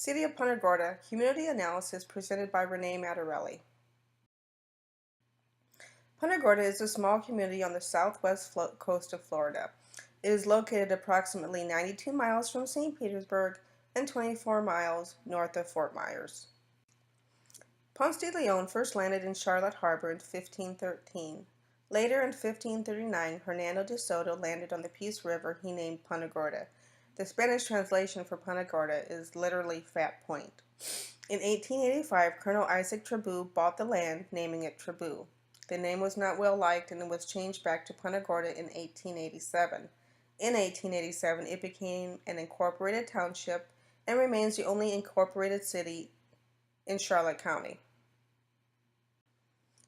City of Punta Gorda Community Analysis presented by Renee Mattarelli. Punta Gorda is a small community on the southwest coast of Florida. It is located approximately 92 miles from St. Petersburg and 24 miles north of Fort Myers. Ponce de Leon first landed in Charlotte Harbor in 1513. Later in 1539, Hernando de Soto landed on the Peace River he named Punta Gorda. The Spanish translation for Punta Gorda is literally Fat Point. In 1885, Colonel Isaac Trabue bought the land, naming it Trabue. The name was not well liked and it was changed back to Punta Gorda in 1887. In 1887, it became an incorporated township and remains the only incorporated city in Charlotte County.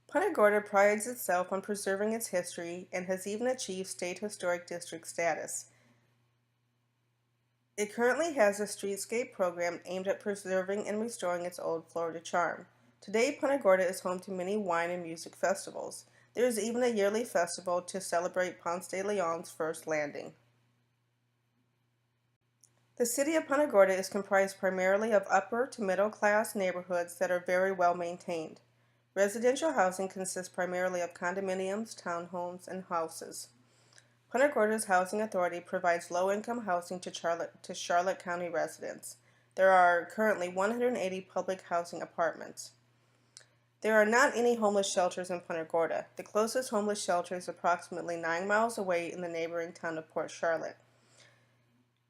Punta Gorda prides itself on preserving its history and has even achieved State Historic District status. It currently has a streetscape program aimed at preserving and restoring its old Florida charm. Today, Punta Gorda is home to many wine and music festivals. There is even a yearly festival to celebrate Ponce de Leon's first landing. The city of Punta Gorda is comprised primarily of upper to middle class neighborhoods that are very well maintained. Residential housing consists primarily of condominiums, townhomes, and houses. Punta Gorda's Housing Authority provides low-income housing to Charlotte County residents. There are currently 180 public housing apartments. There are not any homeless shelters in Punta Gorda. The closest homeless shelter is approximately 9 miles away in the neighboring town of Port Charlotte.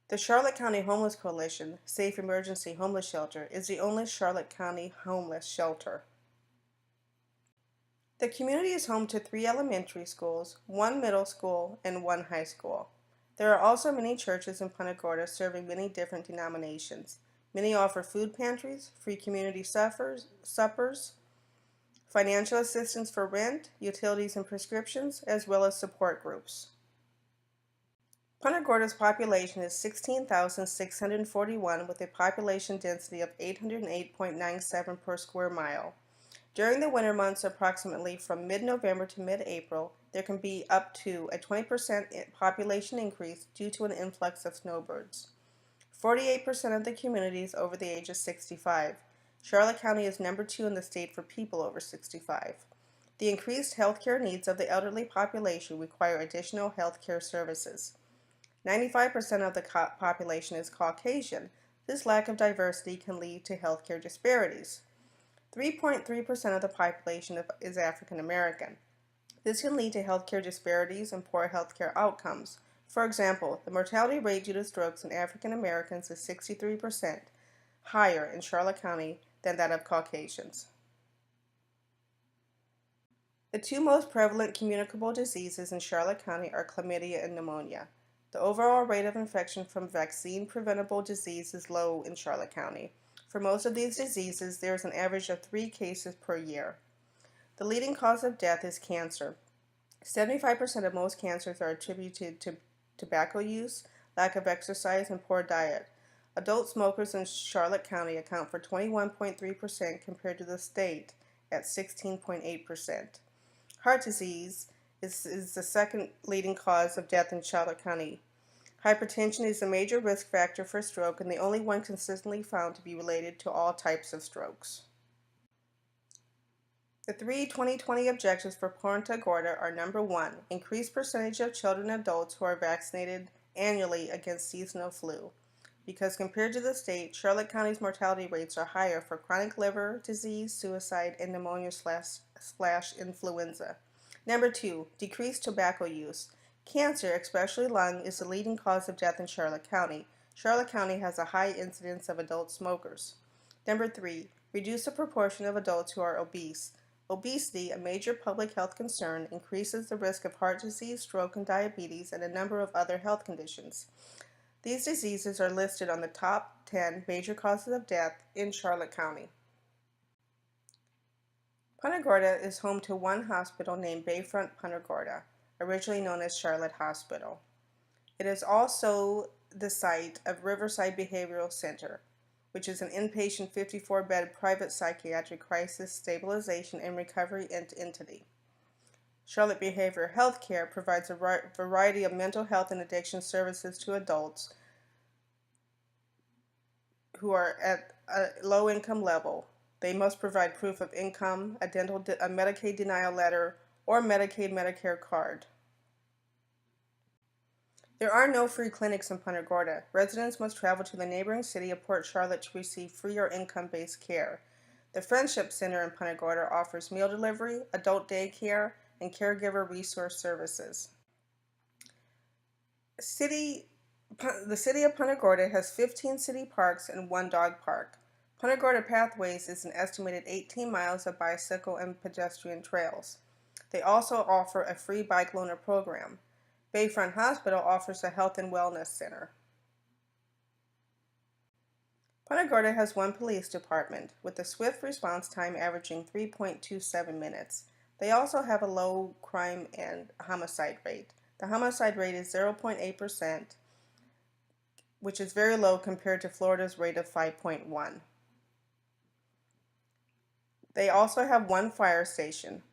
The Charlotte County Homeless Coalition Safe Emergency Homeless Shelter is the only Charlotte County homeless shelter. The community is home to 3 elementary schools, 1 middle school, and 1 high school. There are also many churches in Punta Gorda serving many different denominations. Many offer food pantries, free community suppers, financial assistance for rent, utilities and prescriptions, as well as support groups. Punta Gorda's population is 16,641 with a population density of 808.97 per square mile. During the winter months, approximately from mid-November to mid-April, there can be up to a 20% population increase due to an influx of snowbirds. 48% of the community is over the age of 65. Charlotte County is number 2 in the state for people over 65. The increased healthcare needs of the elderly population require additional healthcare services. 95% of the population is Caucasian. This lack of diversity can lead to healthcare disparities. 3.3% of the population is African American. This can lead to healthcare disparities and poor healthcare outcomes. For example, the mortality rate due to strokes in African Americans is 63% higher in Charlotte County than that of Caucasians. The 2 most prevalent communicable diseases in Charlotte County are chlamydia and pneumonia. The overall rate of infection from vaccine-preventable disease is low in Charlotte County. For most of these diseases, there is an average of 3 cases per year. The leading cause of death is cancer. 75% of most cancers are attributed to tobacco use, lack of exercise, and poor diet. Adult smokers in Charlotte County account for 21.3% compared to the state at 16.8%. Heart disease is the second leading cause of death in Charlotte County. Hypertension is a major risk factor for stroke and the only one consistently found to be related to all types of strokes. The 3 2020 objectives for Punta Gorda are: number 1, increase percentage of children and adults who are vaccinated annually against seasonal flu. Because compared to the state, Charlotte County's mortality rates are higher for chronic liver disease, suicide, and pneumonia/influenza. Number 2, decrease tobacco use. Cancer, especially lung, is the leading cause of death in Charlotte County. Charlotte County has a high incidence of adult smokers. Number 3, reduce the proportion of adults who are obese. Obesity, a major public health concern, increases the risk of heart disease, stroke, and diabetes, and a number of other health conditions. These diseases are listed on the top 10 major causes of death in Charlotte County. Punta Gorda is home to 1 hospital named Bayfront Punta Gorda, originally known as Charlotte Hospital. It is also the site of Riverside Behavioral Center, which is an inpatient 54-bed private psychiatric crisis stabilization and recovery entity. Charlotte Behavioral Health Care provides a variety of mental health and addiction services to adults who are at a low income level. They must provide proof of income, a Medicaid denial letter, or Medicaid Medicare card. There are no free clinics in Punta Gorda. Residents must travel to the neighboring city of Port Charlotte to receive free or income-based care. The Friendship Center in Punta Gorda offers meal delivery, adult daycare, and caregiver resource services. City, the city of Punta Gorda has 15 city parks and one dog park. Punta Gorda Pathways is an estimated 18 miles of bicycle and pedestrian trails. They also offer a free bike loaner program. Bayfront Hospital offers a health and wellness center. Punta Gorda has one police department, with a swift response time averaging 3.27 minutes. They also have a low crime and homicide rate. The homicide rate is 0.8%, which is very low compared to Florida's rate of 5.1. They also have one fire station.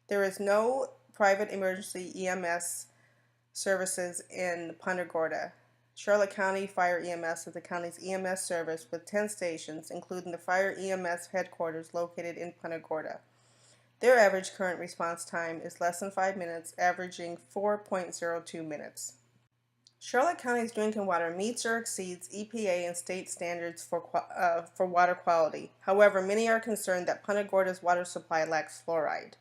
There is no private emergency EMS services in Punta Gorda. Charlotte County Fire EMS is the county's EMS service with 10 stations, including the Fire EMS headquarters located in Punta Gorda. Their average current response time is less than 5 minutes, averaging 4.02 minutes. Charlotte County's drinking water meets or exceeds EPA and state standards for water quality. However, many are concerned that Punta Gorda's water supply lacks fluoride.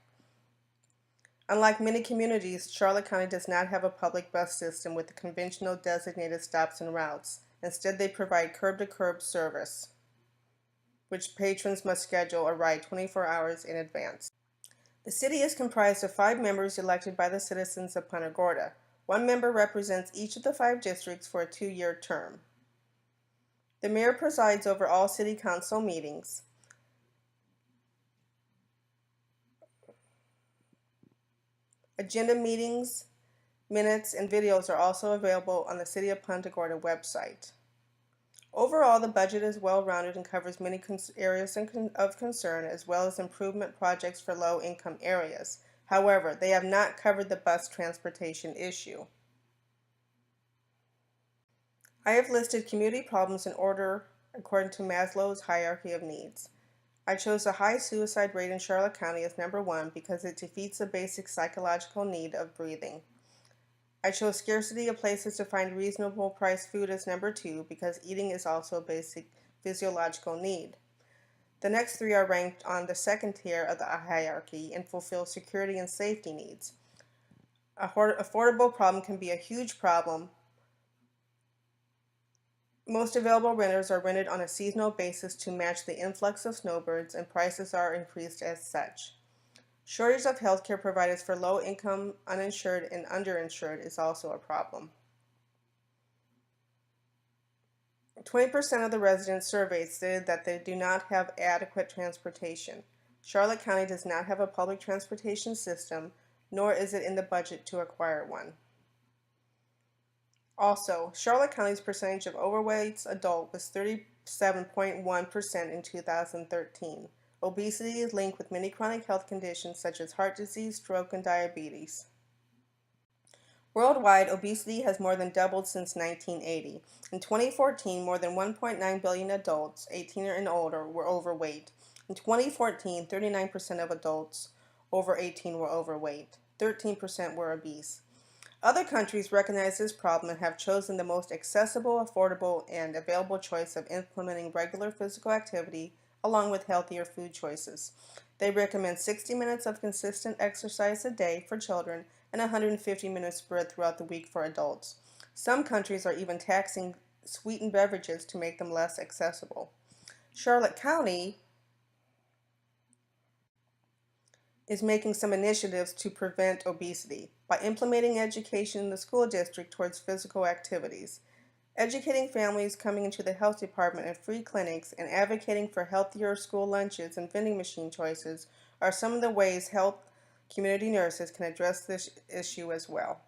Unlike many communities, Charlotte County does not have a public bus system with the conventional designated stops and routes. Instead, they provide curb-to-curb service, which patrons must schedule a ride 24 hours in advance. The city is comprised of 5 members elected by the citizens of Punta Gorda. One member represents each of the 5 districts for a 2-year term. The mayor presides over all city council meetings. Agenda meetings, minutes, and videos are also available on the City of Punta Gorda website. Overall, the budget is well-rounded and covers many areas of concern, as well as improvement projects for low-income areas. However, they have not covered the bus transportation issue. I have listed community problems in order according to Maslow's hierarchy of needs. I chose a high suicide rate in Charlotte County as number 1 because it defeats the basic psychological need of breathing. I chose scarcity of places to find reasonable priced food as number 2 because eating is also a basic physiological need. The next 3 are ranked on the second tier of the hierarchy and fulfill security and safety needs. A affordable problem can be a huge problem. Most available renters are rented on a seasonal basis to match the influx of snowbirds, and prices are increased as such. Shortage of healthcare providers for low-income, uninsured, and underinsured is also a problem. 20% of the residents surveyed stated that they do not have adequate transportation. Charlotte County does not have a public transportation system, nor is it in the budget to acquire one. Also, Charlotte County's percentage of overweight adult was 37.1% in 2013. Obesity is linked with many chronic health conditions such as heart disease, stroke, and diabetes. Worldwide, obesity has more than doubled since 1980. In 2014, more than 1.9 billion adults, 18 and older, were overweight. In 2014, 39% of adults over 18 were overweight. 13% were obese. Other countries recognize this problem and have chosen the most accessible, affordable, and available choice of implementing regular physical activity along with healthier food choices. They recommend 60 minutes of consistent exercise a day for children and 150 minutes spread throughout the week for adults. Some countries are even taxing sweetened beverages to make them less accessible. Charlotte County is making some initiatives to prevent obesity by implementing education in the school district towards physical activities, educating families coming into the health department and free clinics, and advocating for healthier school lunches and vending machine choices are some of the ways health community nurses can address this issue as well.